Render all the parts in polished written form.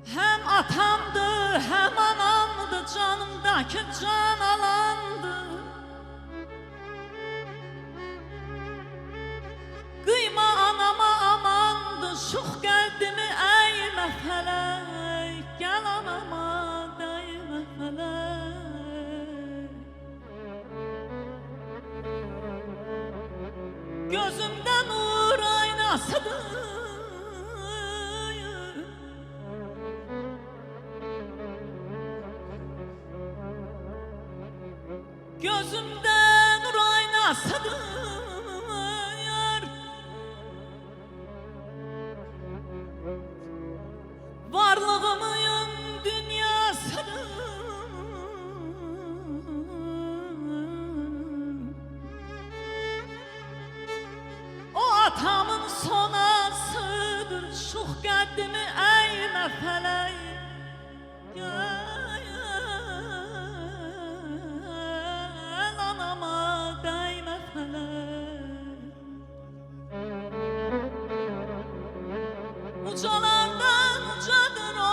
Hem atamdı, hem anamdı, canımdaki can alandı. Kıyma anama amandı, şux qəddimi əymə fələk. Gəl anama dəymə fələk. Gözümdə nur aynasıdır, gözümdə nur aynasıdır. Varlığımın dünyasıdır. O atamın sonasıdır, şux qəddimi əymə fələk. Gəl anama dəymə fələk. Ucalardan ucadır o,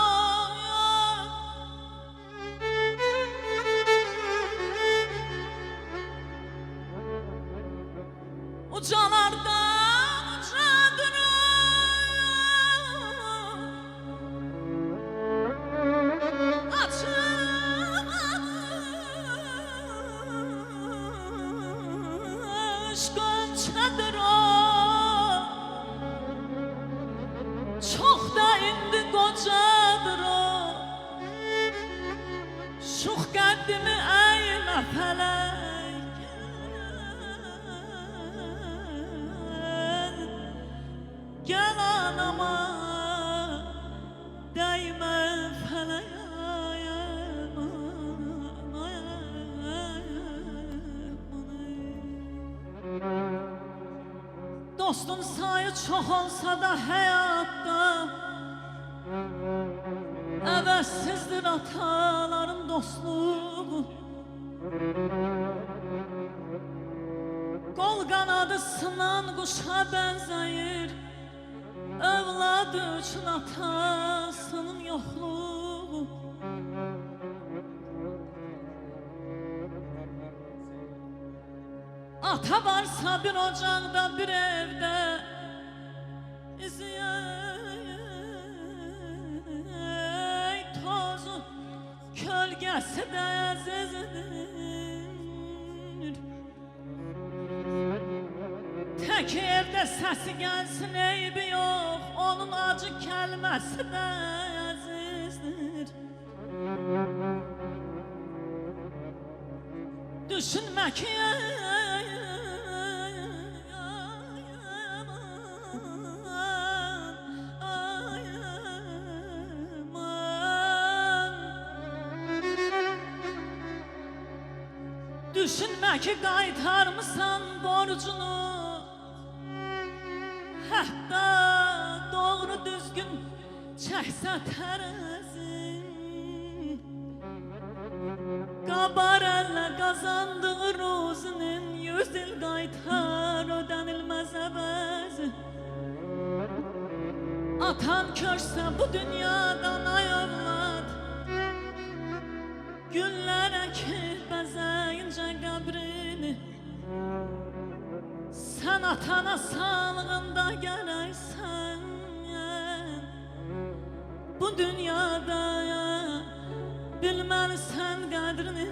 ucalardan ucadır o. Açılmış gönçədir o. Çox da indi qocadır o. Şux qəddimi əymə fələk. Gəl anama dəymə fələk. Dostun sayı çox olsa da həyatda əvəzsizdir ataların dostluğu. Qol qanadı sınan quşa bənzəyir övlad üçün atasının yoxluğu. Ata varsa bir ocaqda, bir evdə izləyək tozu, kölgəsi də əzizdir. Tək evdə səsi gəlsin eybi yox, onun acı kəlməsi də əzizdir. Düşünmə ki düşünmə ki qaytarmısan borcunu. Hətta doğru düzgün çəksə tərəzin, qabar əllə qazandığı ruzinin 100 il qaytar ödənilməz əvəzi. Atan körsə bu dünyadan ay övlad, günlər əkir bəzəyincə qəbrini. Sən atana sağlığında gələksən bu dünyada, bilməlisən qədrini.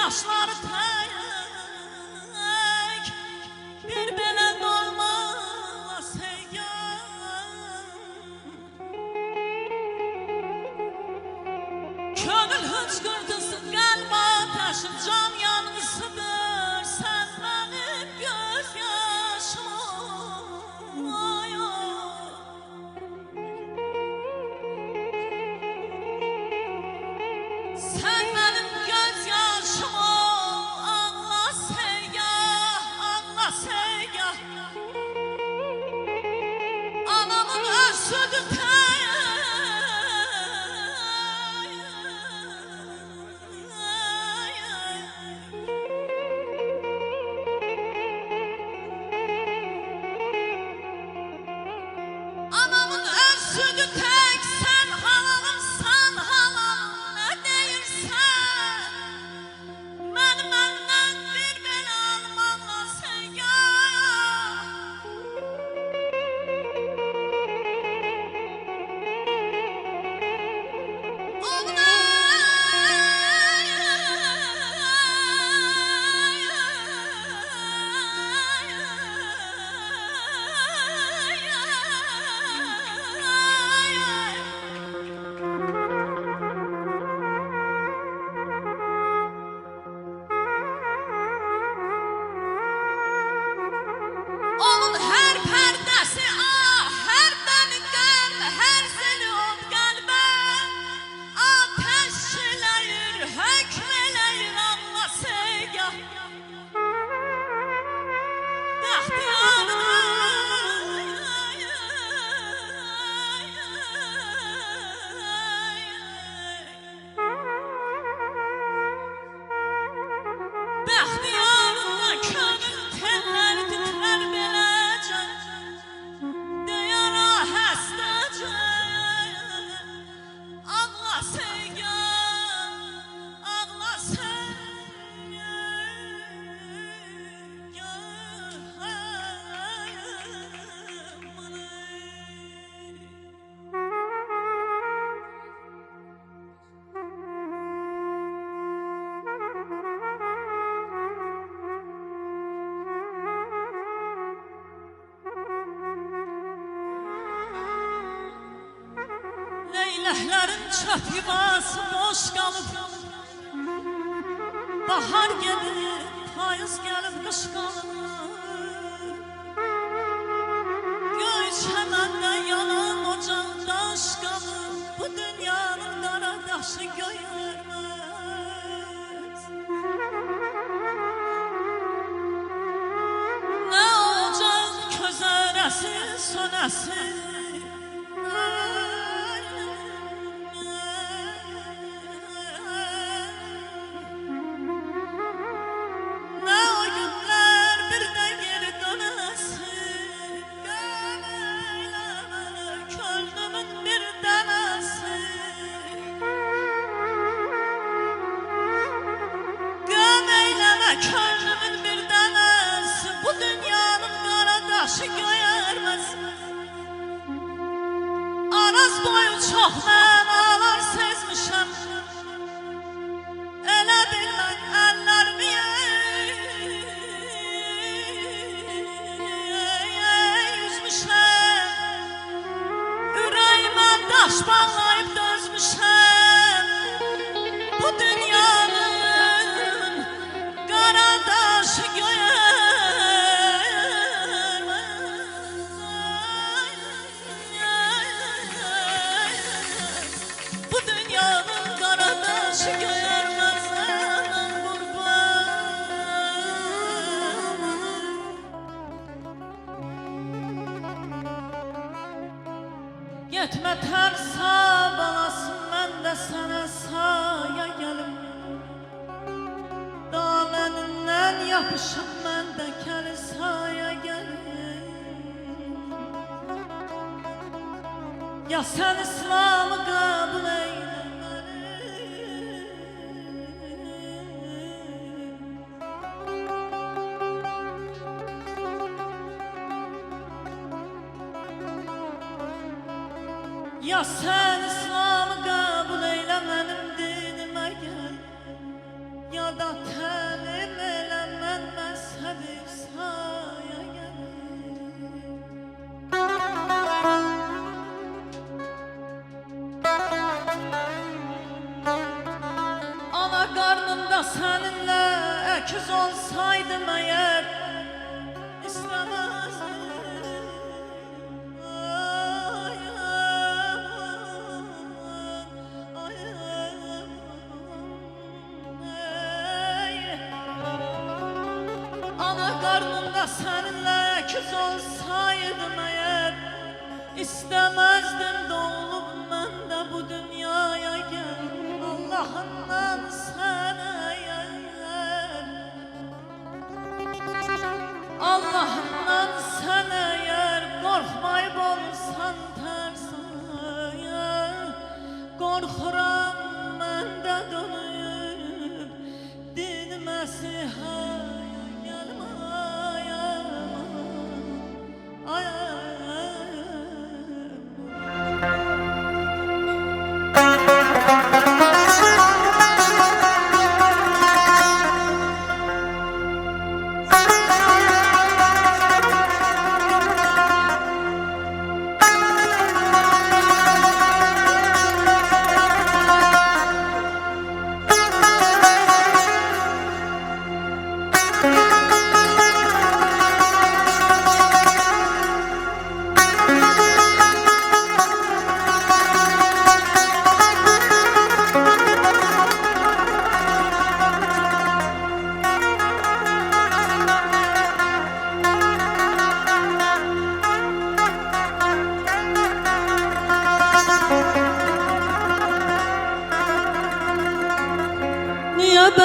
Yaşları tək bir belə dolmaz ya. Mələklərin çöp yuvası boş qalıb. Bahar gelir, payız gəlib, qış qalır. Göy çəməndə yanan ocaq daş qalır. Bu dünyanın qara daşı göyərməz. Nə ocaq közərəsin, sönəsin. Könlümün bir dənəsi bu dünyanın qara daşı göyərməz. Araz boyu çox mənalar sezmişəm. Elə bil mən əllərimi yüzmüşəm. Ürəyimə daş bağlayıb dözmüşəm. Bu dünyanın daşı göyərməz. Bu dünyanın qara daşı göyərməz. Anam qurban. Getmə tərsa balasın, mən də sənə saya gəlim. Dameninden yapışıp mən də kəli saya gəlim. Ya sən İslamı qəbul eyləməli, ya sən İslamı qəbul eylə, mənim dinimə gəl. Ya da təlim elə, mən məzhəbi saya gəlim. Ana qarnında səninlə əkiz olsaydım əgər, istəməzdim. Qarnımda səninlə əkiz olsaydım əgər, İstəməzdim doğulub mən də bu dünyaya gəl. Allahından sənə yər, Allahından sənə yər. Qorxmayıb olsan tərsaya, qorxuram mən də dönüb dinməsi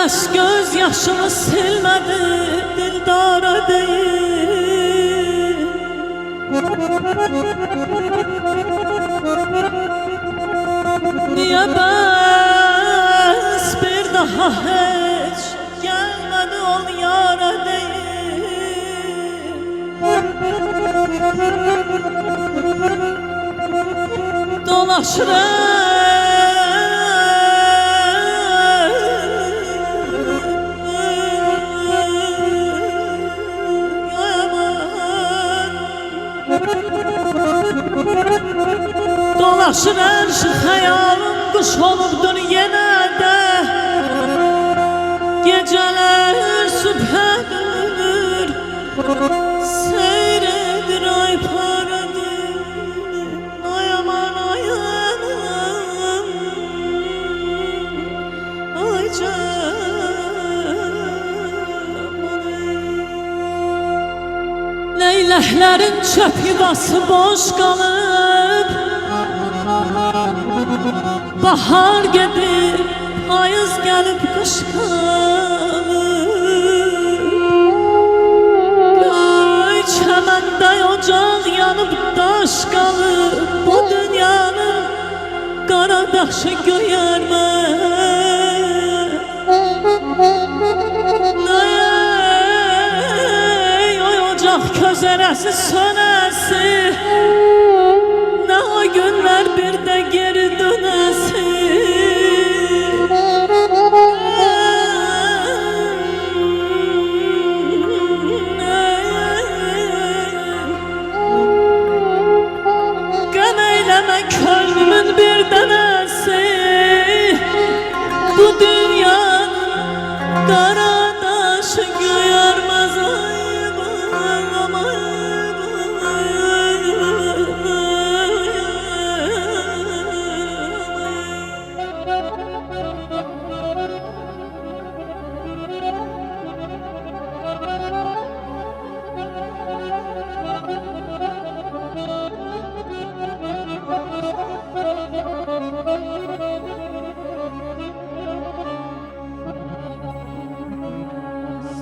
bəs göz yaşımı silmədi dildara deyil. Niyə bəs bir daha heç gəlmədi ol yara deyil. Dolaşırım Dolaşır erşi xəyalım quş olubdur yenə də Gecələr sübhə dönür Seyr edir ay paradır Ay aman ayağım Ay canım Leyləklərin çöp yuvası boş qalıb Bahar gedib, payız gəlib qış qalıb Göy çəməndə ocaq yanıb daş qalıb Bu dünyanın qara daşı göyərməz Oy ocaq közərəsi sönəsi Nə o günlər bir də geri dönəsi Qəm eyləmə könlümün bir dənəsi Bu dünyanın qara daşı göyərməz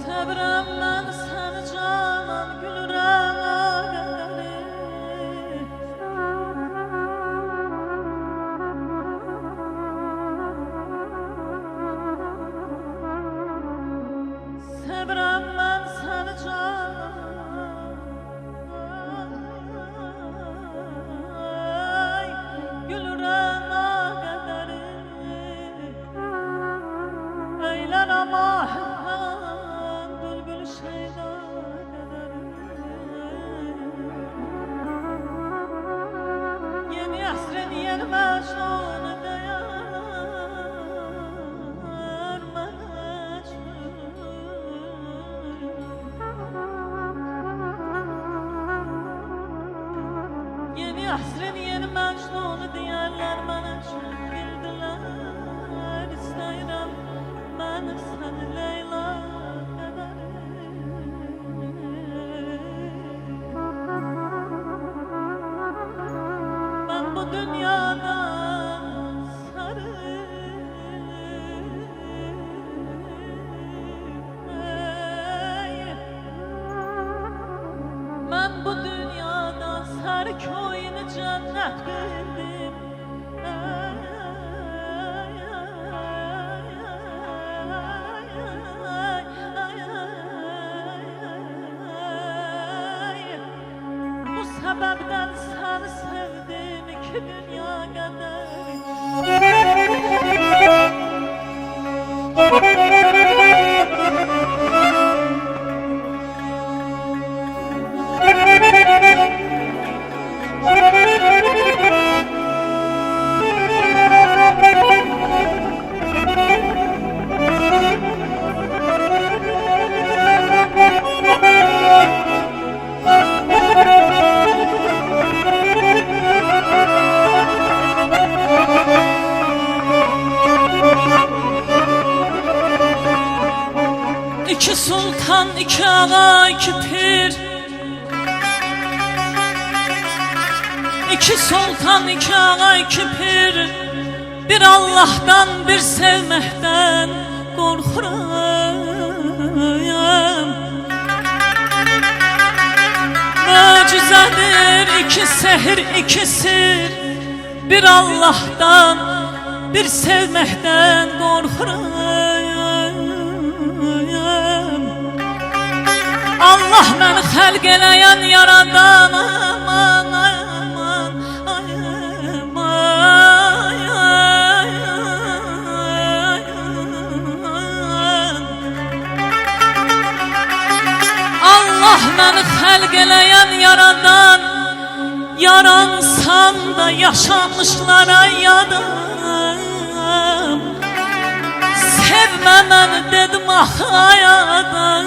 Sevirəm mən səni canan gülürəm ağabeyim Sevirəm mən səni canan gülürəm ağabeyim Eylən amahim Yeni əsrin yeni məcnun deyər Yeni əsrin yeni məcnunu deyərlər mənə üçün bildilər İstəyirəm mən səni Leyla Bu dünyada sarı Ben bu dünyada sarı köyünü cennet bildim Bu sebepten seni sevdim iki dünya kadar İki sultan, iki ağa, iki pir İki sultan, iki ağa, iki pir Bir Allah'tan, bir sevmekten korkuram Mucizedir iki sehir, iki sir Bir Allah'tan, bir sevmekten korkuram Allah məni xəlq eləyən yaradan aman aman ay aman Allah məni xəlq eləyən yaradan Yaransam da yaşanmışlara yanım. Sevmemem dedim ah hayatım.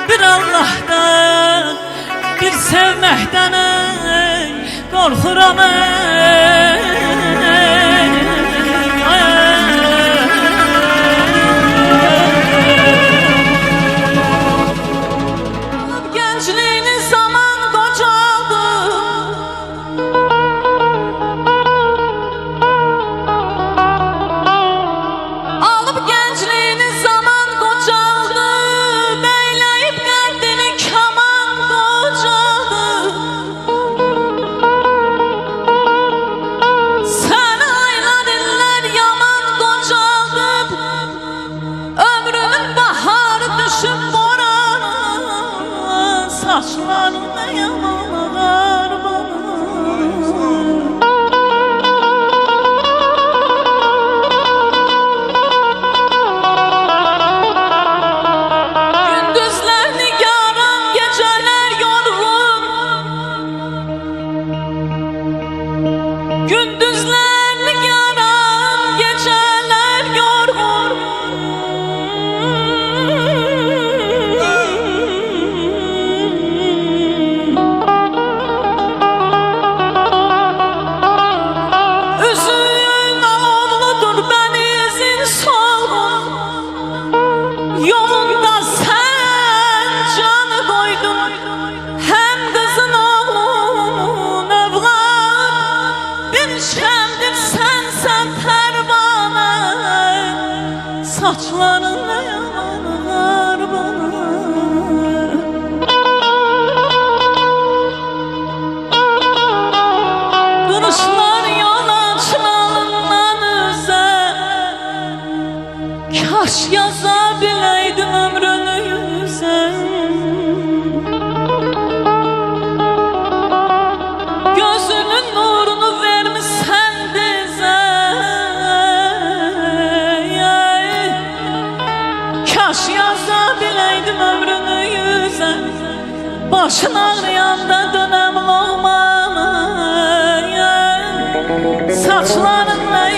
Bir Allah'tan, bir sevmekten korkuram gençliğini zaman kocaldı. Alıp gençliğini zaman kocaldı. Beyleyip kendini kaman kocaldı. Sen aylar iller yaman kocaldı. Ömrünün baharı düşüp borana. Saçlarına yaman ağar bana. Gündüzler nigaran, geceler yorgun. Gündüzler nigaran, geceler yorgun. Üzün oğludur ben izin solgun. Yolunda sen canı koydun. Hem kızın oğlun evlat. Bir şemdir sen pervane. Saçlarınla yanar bana. Duruşlar yolaçlarından üzer. Kaş yazabileydim ömrünü yüze. Gözünün nurunu vermişsen dize. Kaş yazabileydim ömrünü yüze. Başın ağrıyanda dönem olmama. Saçlarınla